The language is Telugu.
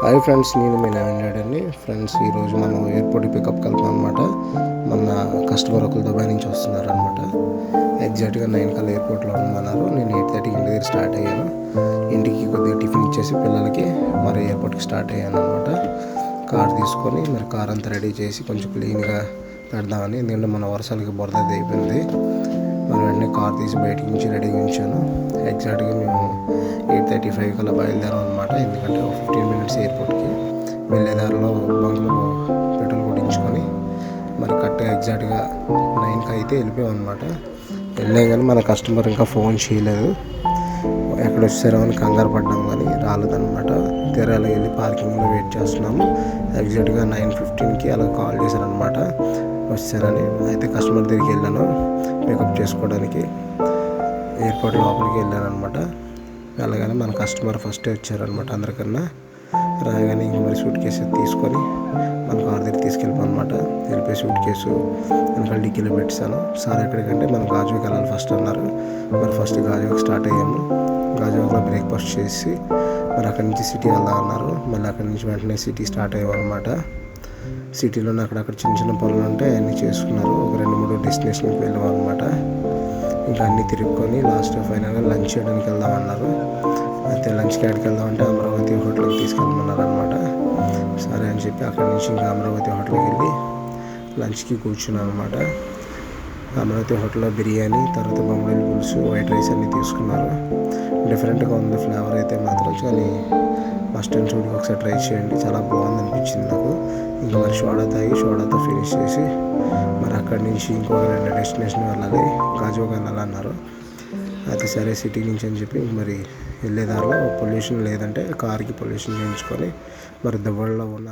హాయ్ ఫ్రెండ్స్, నేను మీ నవీన్ ఫ్రెండ్స్. ఈరోజు మనం ఎయిర్పోర్ట్ పికప్కి వెళ్తాం అనమాట. మన కస్టమర్ ఒకరు దుబాయ్ నుంచి వస్తున్నారు అనమాట. ఎగ్జాక్ట్గా 9 కల్లా ఎయిర్పోర్ట్లో ఉండమన్నారు. నేను 8:30కి ఇంటి దగ్గర స్టార్ట్ అయ్యాను. ఇంటికి కొద్దిగా టిఫిన్ ఇచ్చేసి పిల్లలకి మరి ఎయిర్పోర్ట్కి స్టార్ట్ అయ్యాను అనమాట. కార్ తీసుకొని మరి కార్ అంతా రెడీ చేసి కొంచెం క్లీన్గా పెడదామని, ఎందుకంటే మన వర్షాలకి బురద అయిపోయింది. మరి వెంటనే కార్ తీసి బయటికి నుంచి రెడీగా ఉంచాను. ఎగ్జాక్ట్గా మేము 8:35 కల్లా బయలుదేరాం అనమాట. ఎందుకంటే 15 మినిట్స్ ఎయిర్పోర్ట్కి వెళ్ళేదారిలో బంక్లో పెట్రోల్ కొట్టించుకొని మరి కరెక్ట్గా ఎగ్జాక్ట్గా 9కి అయితే వెళ్ళిపోయాం అనమాట. వెళ్ళాం కానీ మన కస్టమర్ ఇంకా ఫోన్ చేయలేదు. ఎక్కడ వచ్చారో అని కంగారు పడ్డాం కానీ రాలేదన్నమాట. తీరాలో వెళ్ళి పార్కింగ్లో వెయిట్ చేస్తున్నాము. ఎగ్జాక్ట్గా 9:15కి అలా కాల్ చేశారనమాట వచ్చారని. అయితే కస్టమర్ దగ్గరికి వెళ్ళాను పికప్ చేసుకోవడానికి. ఎయిర్పోర్ట్ లోపలికి వెళ్ళాను అనమాట. వెళ్ళగానే మన కస్టమర్ ఫస్టే వచ్చారనమాట అందరికన్నా. రాగానే ఇంక మరి సూట్ కేసు తీసుకొని మన కార్ దగ్గర తీసుకెళ్ళిపోయాం అనమాట. వెళ్ళిపోయి సూట్ కేసు వెనకాల డిక్కీలో పెట్టాను. సార్ ఎక్కడికంటే మనం గాజువాక్ వెళ్ళాలి ఫస్ట్ అన్నారు. మరి ఫస్ట్ గాజువాక్ స్టార్ట్ అయ్యాము. గాజువాక్లో బ్రేక్ఫాస్ట్ చేసి మరి అక్కడి నుంచి సిటీ వెళ్దాం అన్నారు. మళ్ళీ అక్కడి నుంచి వెంటనే సిటీ స్టార్ట్ అయ్యాం అనమాట. సిటీలోనే అక్కడక్కడ చిన్న చిన్న పనులు ఉంటే అన్నీ చేసుకున్నారు. ఒక 2-3 డెస్టినేషన్కి వెళ్ళాం అనమాట. ఇంకా అన్నీ తిరుక్కొని లాస్ట్ ఫైనల్గా లంచ్ చేయడానికి వెళ్దామన్నారు. అయితే లంచ్కి ఎక్కడికి వెళ్దామంటే అమరావతి హోటల్కి తీసుకెళ్ళమన్నారు అనమాట. సరే అని చెప్పి అక్కడి నుంచి ఇంకా అమరావతి హోటల్కి వెళ్ళి లంచ్కి కూర్చున్నాను అనమాట. అమరావతి హోటల్లో బిర్యానీ, తర్వాత బొమ్మడి పులుసు, వైట్ రైస్ అన్నీ తీసుకున్నారు. డిఫరెంట్గా ఉంది ఫ్లేవర్ అయితే మాత్రం. కానీ మస్ట్ అండ్ షుడ్గా ఒకసారి ట్రై చేయండి, చాలా బాగుంది అనిపించింది నాకు. ఇంకా మరి సోడా తాగి సోడాతో ఫినిష్ చేసి మరి అక్కడి నుంచి ఇంకొక 2 డెస్టినేషన్ వెళ్ళాలి, గాజువాక్ వెళ్ళాలన్నారు. అయితే సరే సిటీ నుంచి అని చెప్పి మరి వెళ్ళేదారిలో పొల్యూషన్ లేదంటే కార్కి పొల్యూషన్ చేయించుకొని మరి దుబాయ్లో ఉన్న